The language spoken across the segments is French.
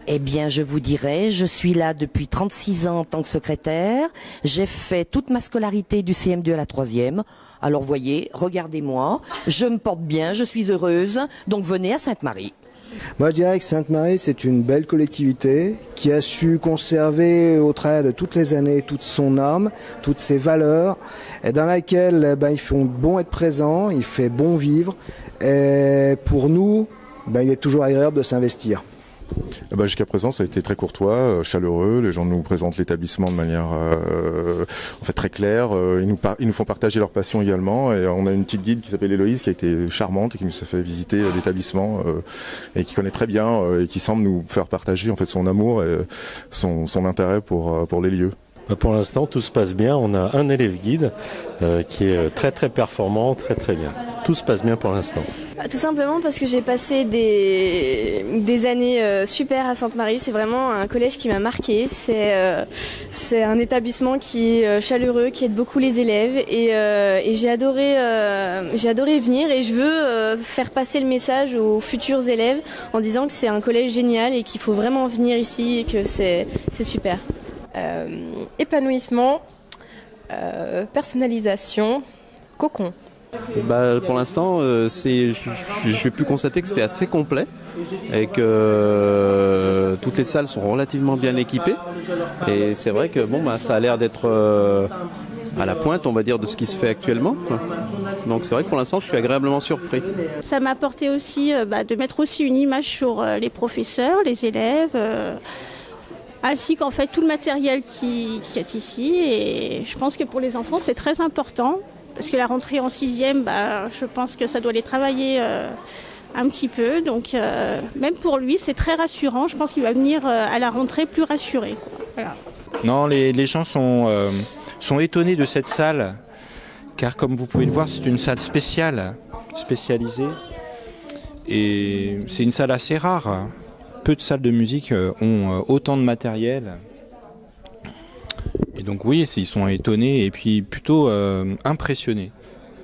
Eh bien, je vous dirais, je suis là depuis 36 ans en tant que secrétaire. J'ai fait toute ma scolarité du CM2 à la 3e. Alors, voyez, regardez-moi, je me porte bien, je suis heureuse. Donc, venez à Sainte-Marie. Moi, je dirais que Sainte-Marie, c'est une belle collectivité qui a su conserver au travers de toutes les années toute son âme, toutes ses valeurs, et dans laquelle ils font bon être présents, il fait bon vivre. Et pour nous, il est toujours agréable de s'investir. Jusqu'à présent, ça a été très courtois, chaleureux. Les gens nous présentent l'établissement de manière très claire. Ils nous font partager leur passion également. Et on a une petite guide qui s'appelle Héloïse, qui a été charmante et qui nous a fait visiter l'établissement et qui connaît très bien et qui semble nous faire partager en fait son amour et son intérêt pour les lieux. Pour l'instant, tout se passe bien. On a un élève guide qui est très très performant, très très bien. Tout se passe bien pour l'instant. Tout simplement parce que j'ai passé des années super à Sainte-Marie. C'est vraiment un collège qui m'a marqué. C'est un établissement qui est chaleureux, qui aide beaucoup les élèves. Et j'ai adoré venir. Et je veux faire passer le message aux futurs élèves en disant que c'est un collège génial et qu'il faut vraiment venir ici et que c'est super. Épanouissement, personnalisation, cocon. Pour l'instant, j'ai pu constater que c'était assez complet et que toutes les salles sont relativement bien équipées. Et c'est vrai que ça a l'air d'être à la pointe, on va dire, de ce qui se fait actuellement. Donc c'est vrai que pour l'instant, je suis agréablement surpris. Ça m'a apporté aussi de mettre aussi une image sur les professeurs, les élèves. Ainsi qu'en fait tout le matériel qui est ici. Et je pense que pour les enfants, c'est très important. Parce que la rentrée en 6e, je pense que ça doit les travailler un petit peu. Donc même pour lui, c'est très rassurant. Je pense qu'il va venir à la rentrée plus rassuré. Voilà. Non, les gens sont étonnés de cette salle. Car comme vous pouvez le voir, c'est une salle spécialisée. Et c'est une salle assez rare. Peu de salles de musique ont autant de matériel. Et donc oui, ils sont étonnés et puis plutôt impressionnés.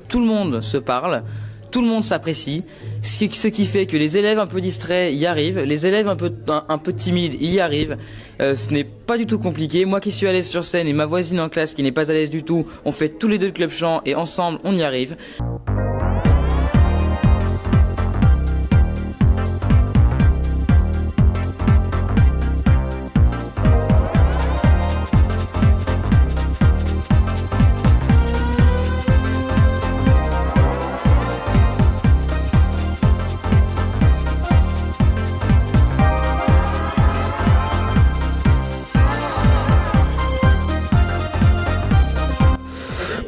Tout le monde se parle, tout le monde s'apprécie, ce qui fait que les élèves un peu distraits y arrivent, les élèves un peu timides y arrivent. Ce n'est pas du tout compliqué. Moi qui suis à l'aise sur scène et ma voisine en classe qui n'est pas à l'aise du tout, on fait tous les deux le club chant et ensemble on y arrive.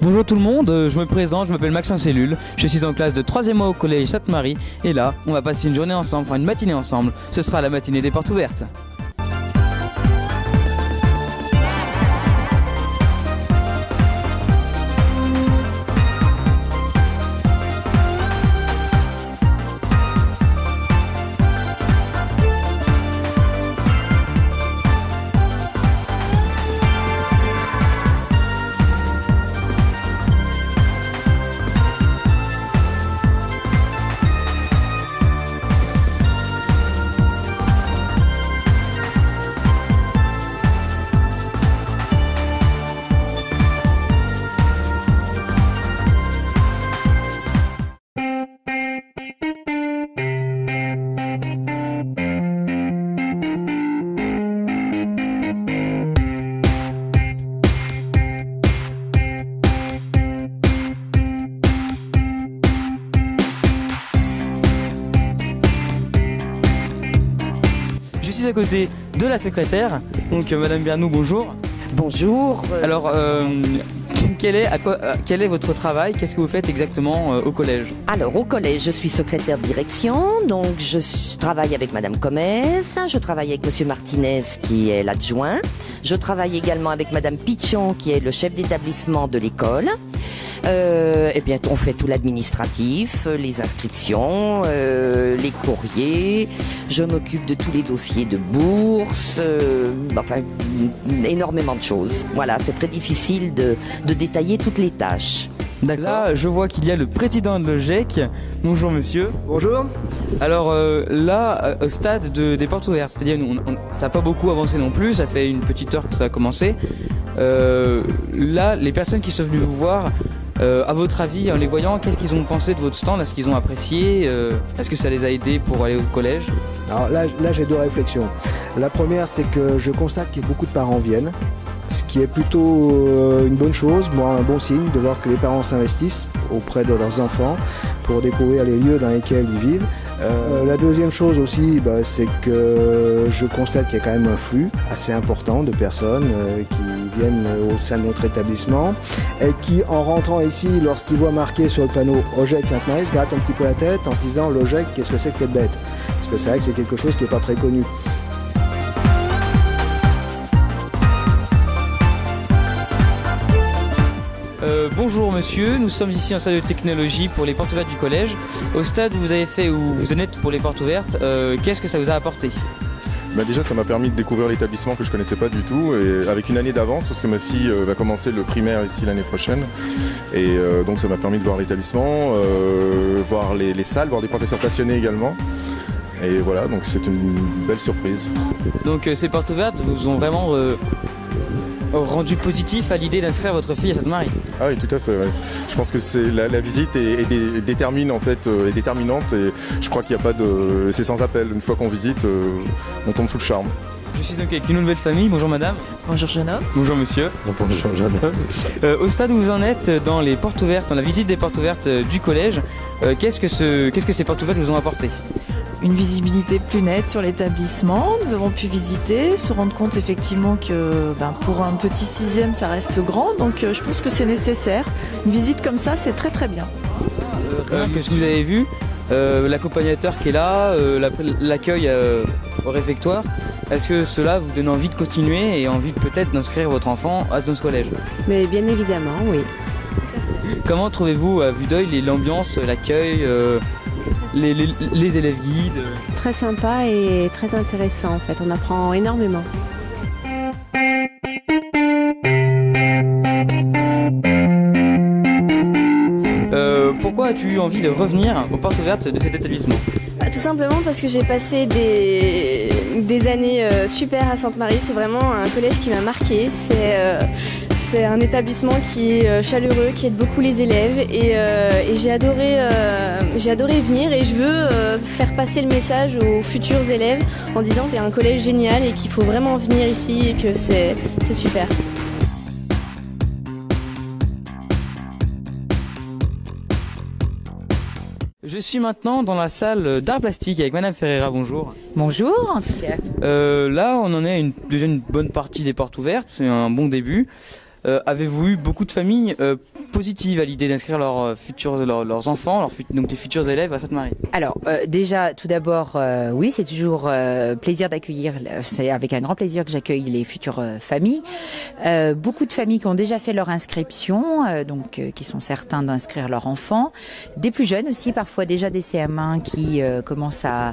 Bonjour tout le monde, je me présente, je m'appelle Maxence Cellule, je suis en classe de 3e mois au collège Sainte-Marie et là, on va passer une journée ensemble, enfin une matinée ensemble, ce sera la matinée des portes ouvertes. À côté de la secrétaire, donc Madame Bernou, bonjour. Bonjour. Alors, quel est votre travail? Qu'est-ce que vous faites exactement au collège? Alors, au collège, je suis secrétaire de direction, donc je travaille avec Madame Comès, je travaille avec Monsieur Martinez qui est l'adjoint, je travaille également avec Madame Pichon qui est le chef d'établissement de l'école. Eh bien, on fait tout l'administratif, les inscriptions, les courriers. Je m'occupe de tous les dossiers de bourse, énormément de choses. Voilà, c'est très difficile de détailler toutes les tâches. D'accord. Là, je vois qu'il y a le président de l'OGEC. Bonjour monsieur. Bonjour. Alors là, au stade des portes ouvertes, c'est-à-dire ça n'a pas beaucoup avancé non plus, ça fait une petite heure que ça a commencé. Là, les personnes qui sont venues vous voir, à votre avis, en les voyant, qu'est-ce qu'ils ont pensé de votre stand? Est-ce qu'ils ont apprécié? Est-ce que ça les a aidés pour aller au collège? Alors là j'ai deux réflexions. La première, c'est que je constate que beaucoup de parents viennent, ce qui est plutôt une bonne chose, moi un bon signe de voir que les parents s'investissent auprès de leurs enfants pour découvrir les lieux dans lesquels ils vivent. La deuxième chose aussi, c'est que je constate qu'il y a quand même un flux assez important de personnes qui viennent au sein de notre établissement et qui, en rentrant ici, lorsqu'ils voient marqué sur le panneau OGEC Sainte-Marie, se grattent un petit peu la tête en se disant l'OGEC, qu'est-ce que c'est que cette bête? Parce que c'est vrai que c'est quelque chose qui n'est pas très connu. Bonjour monsieur, nous sommes ici en salle de technologie pour les portes ouvertes du collège. Au stade où vous avez fait, où vous en êtes pour les portes ouvertes, qu'est-ce que ça vous a apporté? Déjà ça m'a permis de découvrir l'établissement que je connaissais pas du tout, et avec une année d'avance parce que ma fille va commencer le primaire ici l'année prochaine, et donc ça m'a permis de voir l'établissement, voir les salles, voir des professeurs passionnés également, et voilà, donc c'est une belle surprise. Donc ces portes ouvertes vous ont vraiment rendu positif à l'idée d'inscrire votre fille à Sainte-Marie? Ah oui, tout à fait. Ouais. Je pense que la visite est déterminante, et je crois qu'il n'y a pas de... C'est sans appel. Une fois qu'on visite, on tombe sous le charme. Je suis donc avec une nouvelle famille. Bonjour madame. Bonjour jeune homme. Bonjour monsieur. Bonjour jeune homme. Au stade où vous en êtes dans les portes ouvertes, dans la visite des portes ouvertes du collège, qu'est-ce que ces portes ouvertes vous ont apporté? Une visibilité plus nette sur l'établissement. Nous avons pu visiter, se rendre compte effectivement que pour un petit 6e, ça reste grand. Donc je pense que c'est nécessaire. Une visite comme ça, c'est très très bien. Qu'est-ce que vous avez vu? L'accompagnateur qui est là, l'accueil au réfectoire. Est-ce que cela vous donne envie de continuer et envie peut-être d'inscrire votre enfant à ce collège? Mais bien évidemment, oui. Comment trouvez-vous à vue d'œil l'ambiance, l'accueil, les élèves guides? Très sympa et très intéressant en fait, on apprend énormément. Pourquoi as-tu eu envie de revenir aux portes ouvertes de cet établissement? Tout simplement parce que j'ai passé des années super à Sainte-Marie. C'est vraiment un collège qui m'a marqué. C'est un établissement qui est chaleureux, qui aide beaucoup les élèves, et j'ai adoré venir, et je veux faire passer le message aux futurs élèves en disant que c'est un collège génial et qu'il faut vraiment venir ici et que c'est super. Je suis maintenant dans la salle d'art plastique avec Madame Ferreira, bonjour. Bonjour. Là, on en est déjà une bonne partie des portes ouvertes, c'est un bon début. Avez-vous eu beaucoup de familles positives à l'idée d'inscrire leurs enfants, donc les futurs élèves à Sainte-Marie? Alors déjà, tout d'abord, oui, c'est toujours plaisir d'accueillir. C'est avec un grand plaisir que j'accueille les futures familles. Beaucoup de familles qui ont déjà fait leur inscription, qui sont certains d'inscrire leurs enfants. Des plus jeunes aussi, parfois déjà des CM1 qui commencent à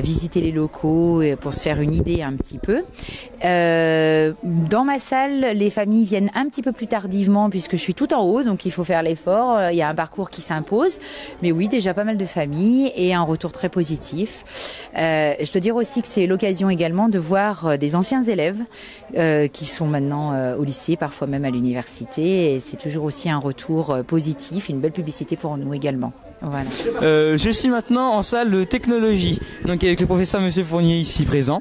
visiter les locaux pour se faire une idée un petit peu. Dans ma salle, les familles viennent un petit peu plus tardivement puisque je suis tout en haut, donc il faut faire l'effort. Il y a un parcours qui s'impose, mais oui, déjà pas mal de familles et un retour très positif. Je dois dire aussi que c'est l'occasion également de voir des anciens élèves qui sont maintenant au lycée, parfois même à l'université, et c'est toujours aussi un retour positif, une belle publicité pour nous également. Voilà. Je suis maintenant en salle de technologie, donc avec le professeur Monsieur Fournier ici présent.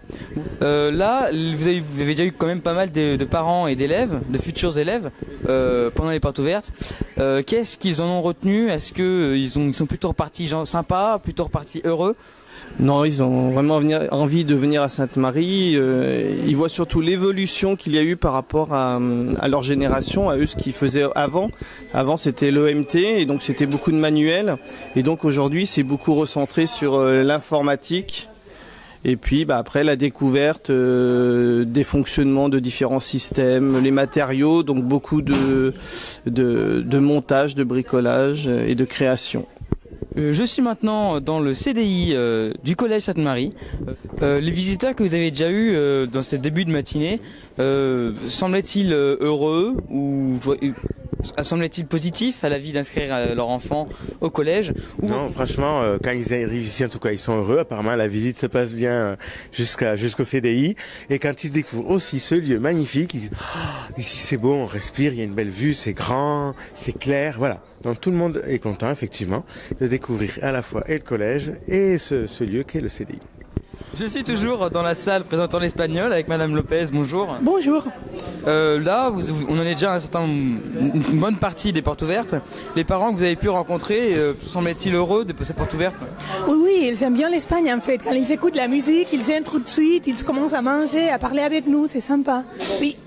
Là, vous avez déjà eu quand même pas mal de parents et d'élèves, de futurs élèves, pendant les portes ouvertes. Qu'est-ce qu'ils en ont retenu? Est-ce qu'ils sont plutôt repartis sympas, plutôt repartis heureux? Non, ils ont vraiment envie de venir à Sainte-Marie. Ils voient surtout l'évolution qu'il y a eu par rapport à leur génération, à eux, ce qu'ils faisaient avant. Avant, c'était l'EMT, et donc c'était beaucoup de manuels. Et donc aujourd'hui, c'est beaucoup recentré sur l'informatique. Et puis après, la découverte des fonctionnements de différents systèmes, les matériaux, donc beaucoup de montage, de bricolage et de création. Je suis maintenant dans le CDI du collège Sainte-Marie. Les visiteurs que vous avez déjà eus dans ce début de matinée, semblaient-ils heureux ou semble-t-il positif à la vie d'inscrire leur enfant au collège? Non, franchement, quand ils arrivent ici, en tout cas, ils sont heureux. Apparemment, la visite se passe bien jusqu'au CDI. Et quand ils découvrent aussi ce lieu magnifique, ils disent ici c'est beau, on respire, il y a une belle vue, c'est grand, c'est clair, voilà. Donc tout le monde est content, effectivement, de découvrir à la fois et le collège et ce lieu qu'est le CDI. Je suis toujours dans la salle présentant l'espagnol avec Madame Lopez, bonjour. Bonjour. Là, on en est déjà à une bonne partie des portes ouvertes. Les parents que vous avez pu rencontrer, semblent-ils heureux de ces portes ouvertes? Oui, ils aiment bien l'Espagne en fait. Quand ils écoutent la musique, ils entrent tout de suite, ils commencent à manger, à parler avec nous, c'est sympa. Oui.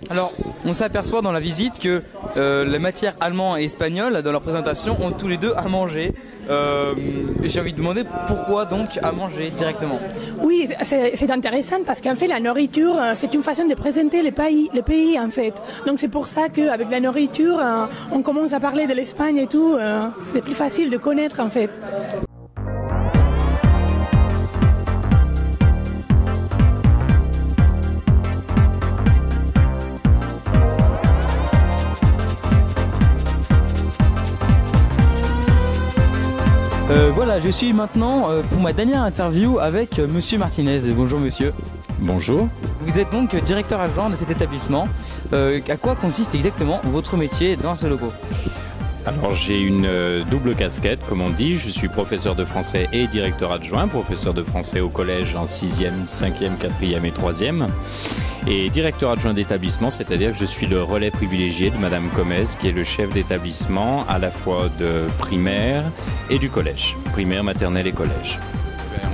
Alors, on s'aperçoit dans la visite que les matières allemand et espagnol, dans leur présentation, ont tous les deux à manger. J'ai envie de demander pourquoi donc à manger directement. Oui, c'est intéressant parce qu'en fait la nourriture, c'est une façon de présenter le pays en fait. Donc c'est pour ça qu'avec la nourriture, on commence à parler de l'Espagne et tout. C'est plus facile de connaître en fait. Voilà, je suis maintenant pour ma dernière interview avec Monsieur Martinez. Bonjour monsieur. Bonjour. Vous êtes donc directeur adjoint de cet établissement. À quoi consiste exactement votre métier dans ce logo? Alors j'ai une double casquette, comme on dit. Je suis professeur de français et directeur adjoint, professeur de français au collège en 6e, 5e, 4e et 3e. Et directeur adjoint d'établissement, c'est-à-dire que je suis le relais privilégié de Madame Gomez, qui est le chef d'établissement à la fois de primaire et du collège, primaire, maternelle et collège.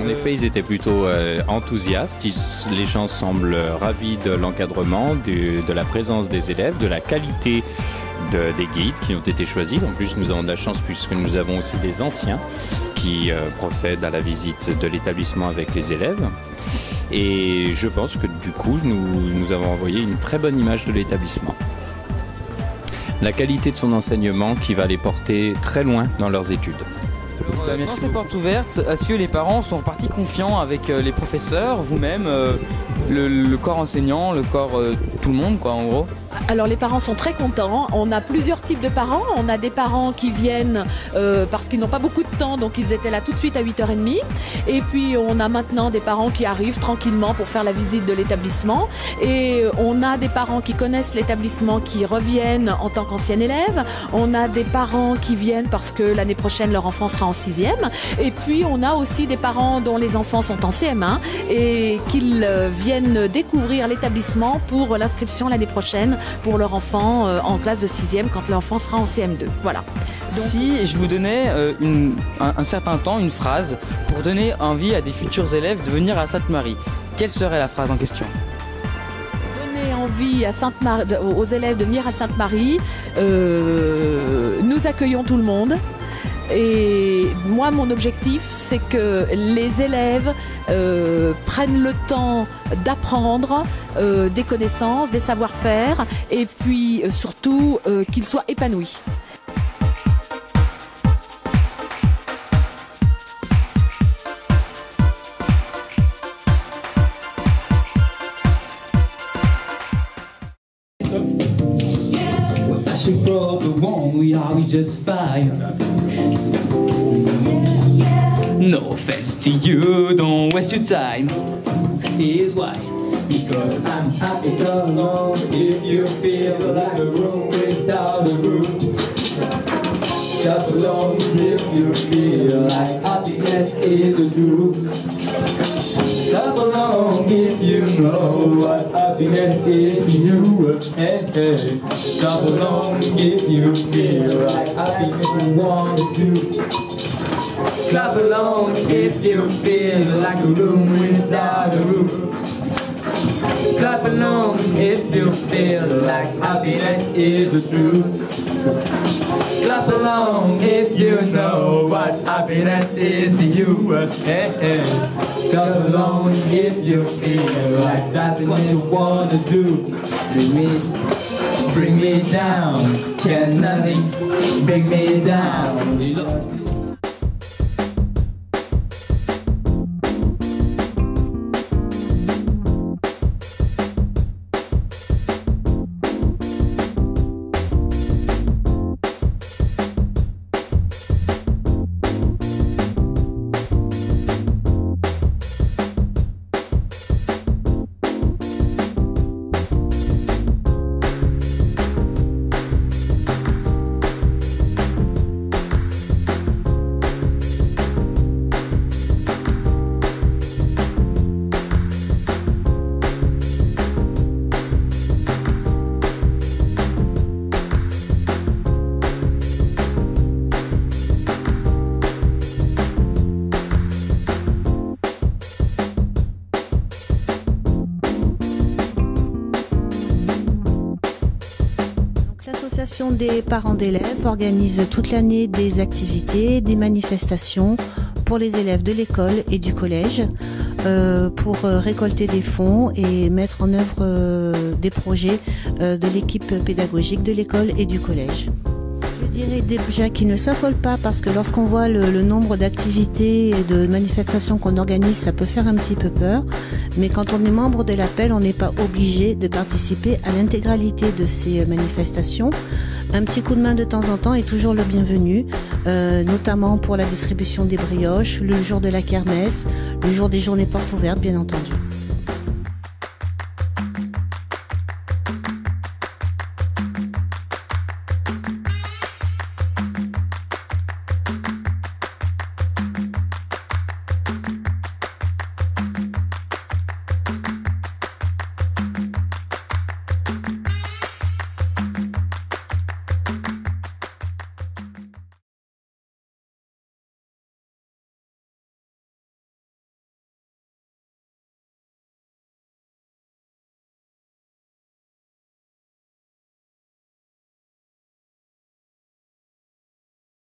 En effet, ils étaient plutôt enthousiastes. Les gens semblent ravis de l'encadrement, de la présence des élèves, de la qualité des guides qui ont été choisis. En plus, nous avons de la chance puisque nous avons aussi des anciens qui procèdent à la visite de l'établissement avec les élèves. Et je pense que du coup, nous avons envoyé une très bonne image de l'établissement. La qualité de son enseignement qui va les porter très loin dans leurs études. Dans ces portes ouvertes, est-ce que les parents sont repartis confiants avec les professeurs, vous-même, le corps enseignant, le corps, tout le monde quoi en gros? Alors les parents sont très contents. On a plusieurs types de parents. On a des parents qui viennent parce qu'ils n'ont pas beaucoup de temps, donc ils étaient là tout de suite à 8h30. Et puis on a maintenant des parents qui arrivent tranquillement pour faire la visite de l'établissement. Et on a des parents qui connaissent l'établissement qui reviennent en tant qu'anciens élèves. On a des parents qui viennent parce que l'année prochaine leur enfant sera en 6e. Et puis on a aussi des parents dont les enfants sont en CM1 et qu'ils viennent découvrir l'établissement pour l'inscription l'année prochaine pour leur enfant en classe de 6e quand l'enfant sera en CM2. Voilà. Donc, si je vous donnais un certain temps, une phrase pour donner envie à des futurs élèves de venir à Sainte-Marie, quelle serait la phrase en question? Donner envie à aux élèves de venir à Sainte-Marie, nous accueillons tout le monde. Et moi, mon objectif, c'est que les élèves prennent le temps d'apprendre des connaissances, des savoir-faire, et puis surtout qu'ils soient épanouis. No offense to you, don't waste your time. Here's why. Because I'm happy alone. If you feel like a room without a roof, clap along if you feel like happiness is a truth. Clap along if you know what happiness is to you. Hey, hey. Clap along if you feel like happiness you want to do. Clap along if you feel like a room without a roof. Clap along if you feel like happiness is the truth. Clap along if you know what happiness is to you. Hey, hey. Clap along if you feel like that's what you wanna do. Bring me down. Can nothing bring me down? L'association des parents d'élèves organise toute l'année des activités, des manifestations pour les élèves de l'école et du collège pour récolter des fonds et mettre en œuvre des projets de l'équipe pédagogique de l'école et du collège. Je dirais déjà qu'ils ne s'affolent pas parce que lorsqu'on voit le nombre d'activités et de manifestations qu'on organise, ça peut faire un petit peu peur. Mais quand on est membre de l'appel, on n'est pas obligé de participer à l'intégralité de ces manifestations. Un petit coup de main de temps en temps est toujours le bienvenu, notamment pour la distribution des brioches, le jour de la kermesse, le jour des journées portes ouvertes bien entendu.